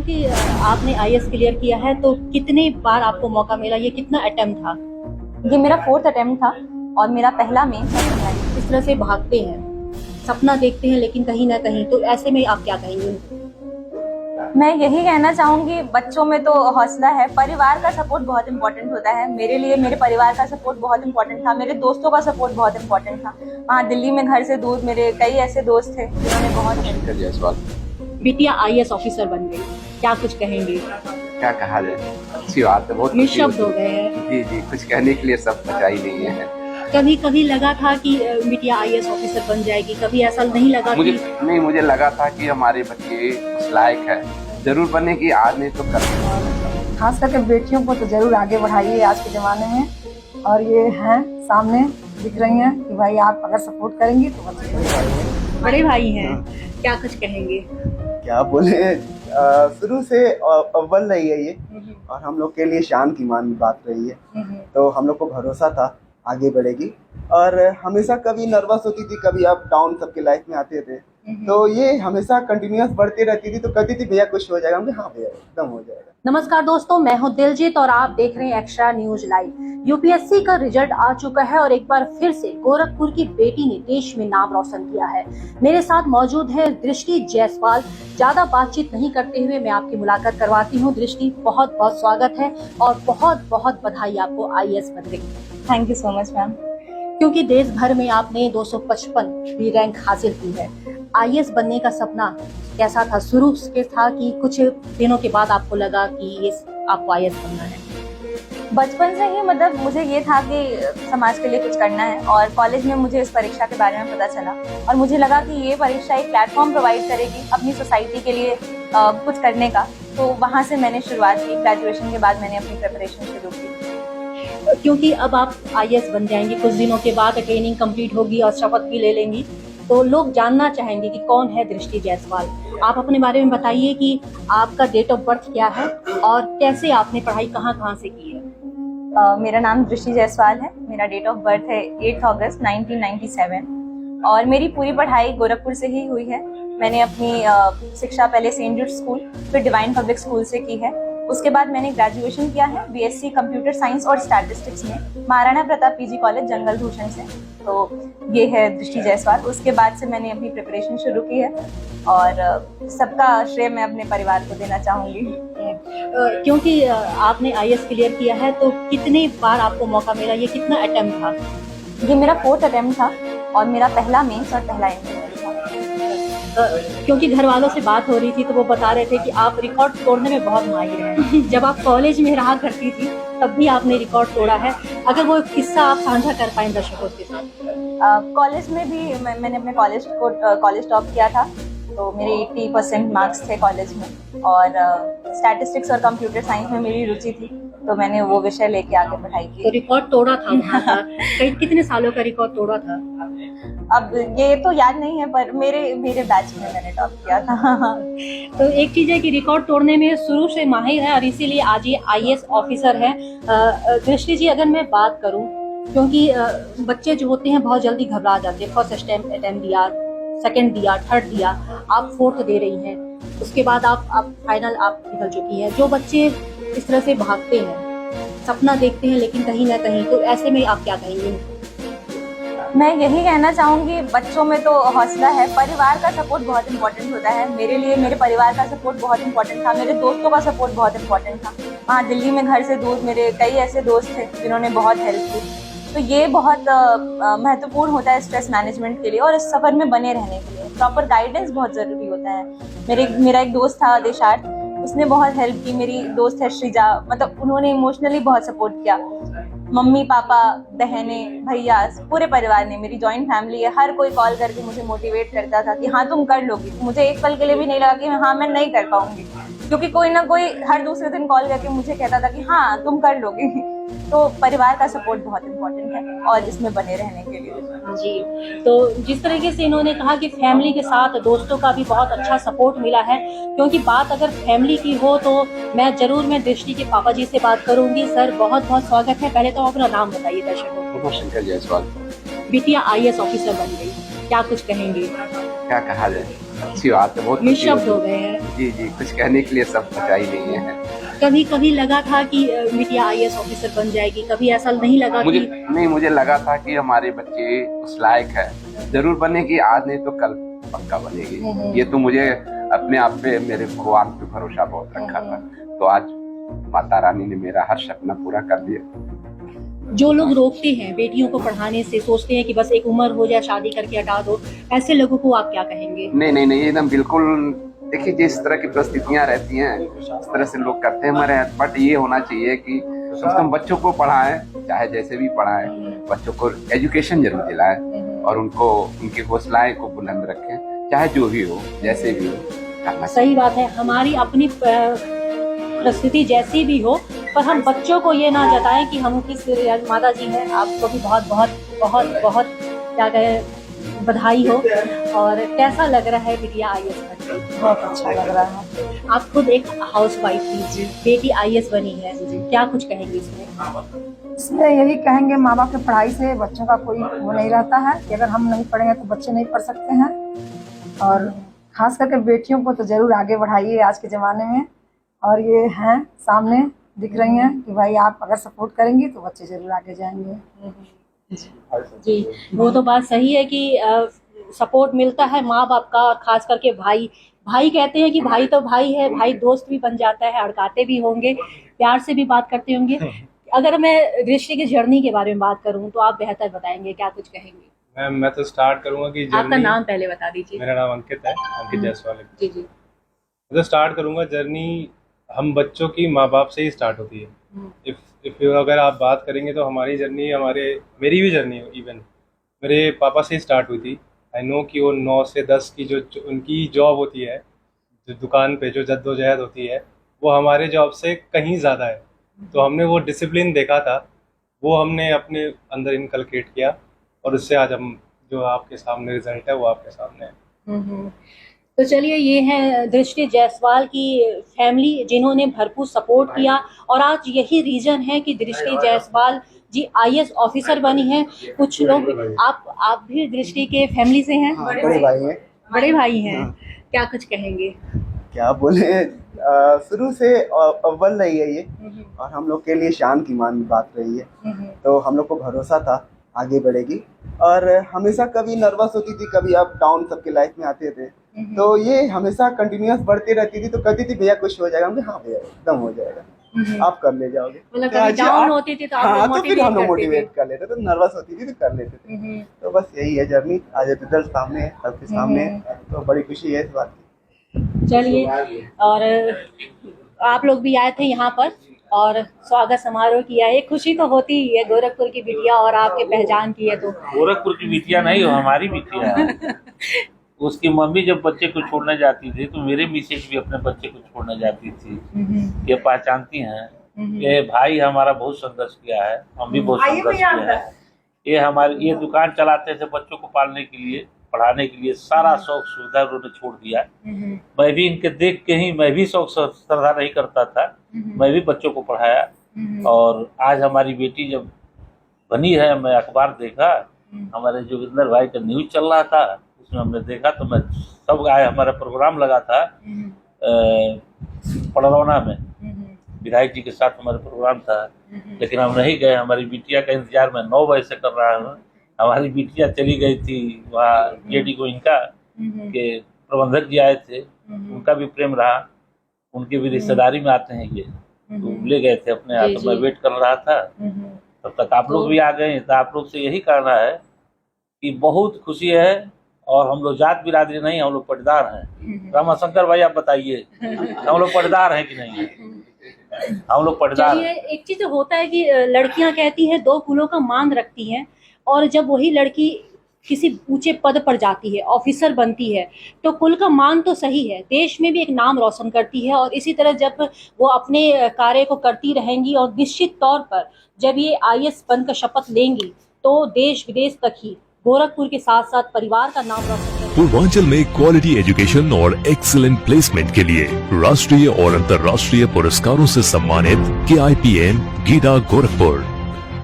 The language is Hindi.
क्योंकि आपने आईएएस क्लियर किया है तो कितने बार आपको मौका मिला, ये कितना अटेम्प्ट था? ये मेरा 4th अटेम्प्ट था और मेरा पहला मेंस और पहला इस तरह से भागते हैं, सपना देखते हैं लेकिन कहीं ना कहीं, तो ऐसे में आप क्या कहेंगे? मैं यही कहना चाहूंगी, बच्चों में तो हौसला है, परिवार का सपोर्ट बहुत इंपॉर्टेंट होता है। मेरे लिए मेरे परिवार का सपोर्ट बहुत इंपॉर्टेंट था, मेरे दोस्तों का सपोर्ट बहुत इंपॉर्टेंट था। वहाँ दिल्ली में घर से दूर मेरे कई ऐसे दोस्त थे जिन्होंने बहुत बिटिया आईएएस ऑफिसर बन गई, क्या कुछ कहेंगे? क्या कहा जाए, अच्छी बात है, बहुत निःशब्द हो गए हैं। जी जी, कुछ कहने के लिए सब बचा ही नहीं है। कभी कभी लगा था कि बिटिया आईएएस ऑफिसर बन जाएगी, कभी ऐसा नहीं लगा? मुझे लगा था कि हमारे बच्चे उस लायक है, जरूर बनेगी, आज नहीं तो कल। खास करके बेटियों को तो जरूर आगे बढ़ाइए आज के ज़माने में, और ये हैं सामने दिख रही हैं कि भाई आप अगर सपोर्ट करेंगी तो बच्चे बड़े भाई हैं, क्या कुछ कहेंगे? क्या बोले, शुरू से अव्वल रही है ये, और हम लोग के लिए शान की मान बात रही है। तो हम लोग को भरोसा था आगे बढ़ेगी, और हमेशा कभी नर्वस होती थी, कभी अप डाउन सबके लाइफ में आते थे, तो ये हमेशा कंटिन्यूअस बढ़ती रहती थी। तो कहती थी भैया कुछ हो जाएगा, हम हाँ भैया एकदम हो जाएगा। नमस्कार दोस्तों, मैं हूं दिलजीत और आप देख रहे हैं एक्स्ट्रा न्यूज लाइव। यूपीएससी का रिजल्ट आ चुका है और एक बार फिर से गोरखपुर की बेटी ने देश में नाम रोशन किया है। मेरे साथ मौजूद है दृष्टि जायसवाल। ज्यादा बातचीत नहीं करते हुए मैं आपकी मुलाकात करवाती हूँ। दृष्टि, बहुत बहुत स्वागत है और बहुत बहुत बधाई आपको आईएएस बनने की। Thank you so much ma'am. क्योंकि देश भर में आपने 255वीं रैंक हासिल की है। आईएएस बनने का सपना कैसा था? शुरू से था कि कुछ दिनों के बाद आपको लगा कि ये आपको आईएएस बनना है? बचपन से ही मतलब मुझे ये था कि समाज के लिए कुछ करना है, और कॉलेज में मुझे इस परीक्षा के बारे में पता चला और मुझे लगा कि ये परीक्षा एक प्लेटफॉर्म प्रोवाइड करेगी अपनी सोसाइटी के लिए कुछ करने का। तो वहाँ से मैंने शुरुआत की। ग्रेजुएशन के बाद मैंने अपनी प्रिपरेशन शुरू की। क्योंकि अब आप आईएएस बन जाएंगे, कुछ दिनों के बाद ट्रेनिंग कंप्लीट होगी और शपथ भी ले लेंगी, तो लोग जानना चाहेंगे कि कौन है दृष्टि जायसवाल। आप अपने बारे में बताइए कि आपका डेट ऑफ बर्थ क्या है और कैसे आपने पढ़ाई कहाँ से की है? मेरा नाम दृष्टि जायसवाल है। मेरा डेट ऑफ बर्थ है 8 अगस्त 1997 और मेरी पूरी पढ़ाई गोरखपुर से ही हुई है। मैंने अपनी शिक्षा पहले सेंट जूड स्कूल फिर डिवाइन पब्लिक स्कूल से की है। उसके बाद मैंने ग्रेजुएशन किया है बीएससी कंप्यूटर साइंस और स्टैटिस्टिक्स में महाराणा प्रताप पीजी कॉलेज जंगल भूषण से। तो ये है दृष्टि जायसवाल। उसके बाद से मैंने अपनी प्रिपरेशन शुरू की है और सबका श्रेय मैं अपने परिवार को देना चाहूँगी। क्योंकि आपने आईएएस क्लियर किया है तो कितने बार आपको मौका मिला, ये कितना अटेम्प्ट था? ये मेरा 4th अटेम्प्ट था और मेरा पहला मेंस और पहला इंटरव्यू था। क्योंकि घर वालों से बात हो रही थी तो वो बता रहे थे कि आप रिकॉर्ड तोड़ने में बहुत माहिर हैं। जब आप कॉलेज में रहा करती थी तब भी आपने रिकॉर्ड तोड़ा है। अगर वो किस्सा आप साझा कर पाएं दर्शकों के साथ। कॉलेज में भी मैंने अपने कॉलेज टॉप किया था, तो मेरे 80% मार्क्स थे कॉलेज में, और स्टैटिस्टिक्स और कंप्यूटर साइंस में मेरी रुचि थी, तो मैंने वो विषय लेके आगे पढ़ाई की। तो रिकॉर्ड तोड़ा था वहाँ का। कितने सालों का रिकॉर्ड तोड़ा था? अब ये तो याद नहीं है, पर मेरे बैच में मैंने टॉप किया था। तो एक चीज है कि रिकॉर्ड तोड़ने में शुरू से माहिर है और इसीलिए आज ये आईएएस ऑफिसर है। दृष्टि जी, अगर मैं बात करूं, क्योंकि बच्चे जो होते हैं बहुत जल्दी घबरा जाते हैं। फर्स्ट अटेम्प्ट दिया, सेकंड दिया, थर्ड दिया, आप 4th दे रही हैं, उसके बाद आप फाइनल आप निकल चुकी हैं। जो बच्चे इस तरह से भागते हैं, सपना देखते हैं लेकिन कहीं ना कहीं, तो ऐसे में आप क्या कहेंगे? मैं यही कहना चाहूँगी, बच्चों में तो हौसला है, परिवार का सपोर्ट बहुत इंपॉर्टेंट होता है। मेरे लिए मेरे परिवार का सपोर्ट बहुत इंपॉर्टेंट था, मेरे दोस्तों का सपोर्ट बहुत इंपॉर्टेंट था। वहाँ दिल्ली में घर से दूर मेरे कई ऐसे दोस्त थे जिन्होंने बहुत हेल्प की। तो ये बहुत महत्वपूर्ण होता है स्ट्रेस मैनेजमेंट के लिए और इस सफर में बने रहने के लिए। प्रॉपर गाइडेंस बहुत ज़रूरी होता है। मेरा एक दोस्त था देशार्थ, उसने बहुत हेल्प की। मेरी दोस्त है श्रीजा, मतलब उन्होंने इमोशनली बहुत सपोर्ट किया। मम्मी पापा बहने भैया पूरे परिवार ने, मेरी जॉइंट फैमिली है, हर कोई कॉल करके मुझे मोटिवेट करता था कि हाँ तुम कर लोगी। मुझे एक पल के लिए भी नहीं लगा कि हाँ मैं नहीं कर पाऊंगी, क्योंकि कोई ना कोई हर दूसरे दिन कॉल करके मुझे कहता था कि हाँ तुम कर लोगी। तो परिवार का सपोर्ट बहुत इम्पोर्टेंट है और इसमें बने रहने के लिए। जी, तो जिस तरीके से इन्होंने कहा कि फैमिली के साथ दोस्तों का भी बहुत अच्छा सपोर्ट मिला है, क्योंकि बात अगर फैमिली की हो तो मैं दृष्टि के पापा जी से बात करूंगी। सर, बहुत बहुत स्वागत है। पहले तो अपना नाम बताइए दर्शकों को। शंकर जायसवाल। बिटिया आईएएस ऑफिसर बन गई, क्या कुछ कहेंगे? क्या कहा जाए, अच्छी बात है, बहुत खुशी निःशब्द हो होती गए है। हैं। जी जी, कुछ कहने के लिए सब बचा ही नहीं है। कभी कभी लगा था कि बिटिया IAS ऑफिसर बन जाएगी, कभी ऐसा नहीं लगा मुझे कि नहीं, मुझे लगा था कि हमारे बच्चे उस लायक है, जरूर बनेगी, आज नहीं तो कल पक्का बनेगी। ये तो मुझे अपने आप पे, मेरे भगवान पे भरोसा बहुत रखा था, तो आज माता रानी ने मेरा हर सपना पूरा कर दिया। जो लोग रोकते हैं बेटियों को पढ़ाने से, सोचते हैं कि बस एक उम्र हो जाए शादी करके हटा दो, ऐसे लोगों को आप क्या कहेंगे? नहीं नहीं नहीं, एकदम बिल्कुल। देखिए, जिस तरह की परिस्थितियां रहती हैं उस तरह से लोग करते हैं हमारे, बट ये होना चाहिए कि हम बच्चों को पढ़ाएं, चाहे जैसे भी पढ़ाएं, बच्चों को एजुकेशन जरूर दिलाएं और उनको उनकी हौसलाएं को बुलंद रखें, चाहे जो भी हो, जैसे भी हो, करना सही बात है। हमारी अपनी परिस्थिति जैसी भी हो, पर हम बच्चों को ये ना जताएं कि हम किस। माता जी हैं, आपको भी बहुत बहुत बहुत बहुत क्या कहे, बधाई हो। और कैसा लग रहा है बिटिया IAS बन गई? बहुत अच्छा लग रहा है। आप खुद एक हाउस वाइफ थी, बेटी IAS बनी है, क्या कुछ कहेंगे इसमें? इसमें यही कहेंगे, माँ बाप की पढ़ाई से बच्चों का कोई वो नहीं रहता है कि अगर हम नहीं पढ़ेंगे तो बच्चे नहीं पढ़ सकते हैं। और खास करके बेटियों को तो जरूर आगे बढ़ाइए आज के ज़माने में। और ये हैं सामने दिख रही हैं कि भाई आप अगर सपोर्ट करेंगी तो बच्चे जरूर आगे जाएंगे। जी, वो तो बात सही है कि सपोर्ट मिलता है माँ बाप का, और खास करके भाई। भाई कहते हैं कि भाई तो भाई है, भाई दोस्त भी बन जाता है, अड़काते भी होंगे, प्यार से भी बात करते होंगे। अगर मैं दृष्टि की जर्नी के बारे में बात करूं तो आप बेहतर बताएंगे, क्या कुछ कहेंगे? मैम, मैं तो स्टार्ट करूंगा कि आपका नाम पहले बता दीजिए। मेरा नाम अंकित है, अंकित जायसवाल। जी जी। मैं तो स्टार्ट करूंगा, जर्नी हम बच्चों की माँ बाप से ही स्टार्ट होती है। इफ अगर आप बात करेंगे तो हमारी जर्नी, मेरी भी जर्नी इवन मेरे पापा से ही स्टार्ट हुई थी। आई नो कि वो 9 से 10 की जो उनकी जॉब होती है, जो दुकान पे जो जद्दोजहद होती है, वो हमारे जॉब से कहीं ज़्यादा है। तो हमने वो डिसिप्लिन देखा था, वो हमने अपने अंदर इनकलकेट किया, और उससे आज हम जो आपके सामने रिजल्ट है वो आपके सामने है। तो चलिए, ये है दृष्टि जायसवाल की फैमिली जिन्होंने भरपूर सपोर्ट किया, और आज यही रीजन है कि दृष्टि जायसवाल जी IAS ऑफिसर बनी है। कुछ लोग, आप भी दृष्टि के फैमिली से हैं? बड़े भाई हैं। बड़े भाई हैं, क्या कुछ कहेंगे? क्या बोले, शुरू से अव्वल रही है ये, और हम लोग के लिए शान की मान बात रही है। तो हम लोग को भरोसा था आगे बढ़ेगी, और हमेशा कभी नर्वस होती थी, कभी अप डाउन सबके लाइफ में आते थे, तो ये हमेशा कंटिन्यूअस बढ़ती रहती थी। तो कहती थी भैया कुछ हो जाएगा, हम हाँ भैया एकदम हो जाएगा, आप कर ले जाओगे। मतलब कभी डाउन होती थी तो आप हाँ, लोग तो फिर हम लोग मोटिवेट मोटिवेट कर लेते, तो नर्वस होती थी तो कर लेते थे। तो बस यही है जर्नी, आज रिजल्ट सामने है, सबके सामने है, तो बड़ी खुशी है इस बात की। चलिए, और आप लोग भी आए थे यहाँ पर और स्वागत समारोह किया, एक खुशी तो होती ही है। गोरखपुर की बिटिया और आपके पहचान की है, तो गोरखपुर की बिटिया नहीं हो, हमारी बिटिया है। उसकी मम्मी जब बच्चे को छोड़ने जाती थी तो मेरे मिसेज भी अपने बच्चे को छोड़ने जाती थी। ये पहचानती हैं, ये भाई हमारा बहुत संघर्ष किया है, हम भी बहुत संघर्ष किया है। ये दुकान चलाते थे बच्चों को पालने के लिए, पढ़ाने के लिए, सारा शौक सुविधा उन्होंने छोड़ दिया। मैं भी इनके देख के ही, मैं भी शौक श्रद्धा नहीं करता था, मैं भी बच्चों को पढ़ाया। और आज हमारी बेटी जब बनी है, मैं अखबार देखा, हमारे जोगिंदर भाई का न्यूज चल रहा था, उसमें हमने देखा, तो मैं सब आए, हमारा प्रोग्राम लगा था पड़रौना में, विधायक जी के साथ हमारा प्रोग्राम था, लेकिन हम नहीं गए। हमारी बिटिया का इंतजार मैं 9 बजे से कर रहा हूँ। हमारी बिटिया चली गई थी वहाँ जेडी को, इनका के प्रबंधक जी आए थे, उनका भी प्रेम रहा, उनके भी रिश्तेदारी में आते हैं ये, तो ले गए थे अपने हाथ। तो मैं वेट कर रहा था, तब तक आप लोग भी आ गए। तो आप लोग से यही कहना है कि बहुत खुशी है, और हम लोग जात बिरादरी नहीं, हम लोग पटदार हैं। रामाशंकर भाई आप बताइए, हम लोग पटदार हैं कि नहीं? हम लोग पटदार हैं। एक चीज होता है कि लड़कियां कहती हैं 2 फूलों का मान रखती हैं, और जब वही लड़की किसी ऊंचे पद पर जाती है, ऑफिसर बनती है, तो कुल का मान तो सही है, देश में भी एक नाम रोशन करती है। और इसी तरह जब वो अपने कार्य को करती रहेंगी, और निश्चित तौर पर जब ये IAS बनकर शपथ लेंगी, तो देश विदेश तक ही गोरखपुर के साथ साथ परिवार का नाम रोशन करेंगी। पूर्वांचल में क्वालिटी एजुकेशन और एक्सीलेंट प्लेसमेंट के लिए राष्ट्रीय और अंतर्राष्ट्रीय पुरस्कारों से सम्मानित KIPM गीडा गोरखपुर।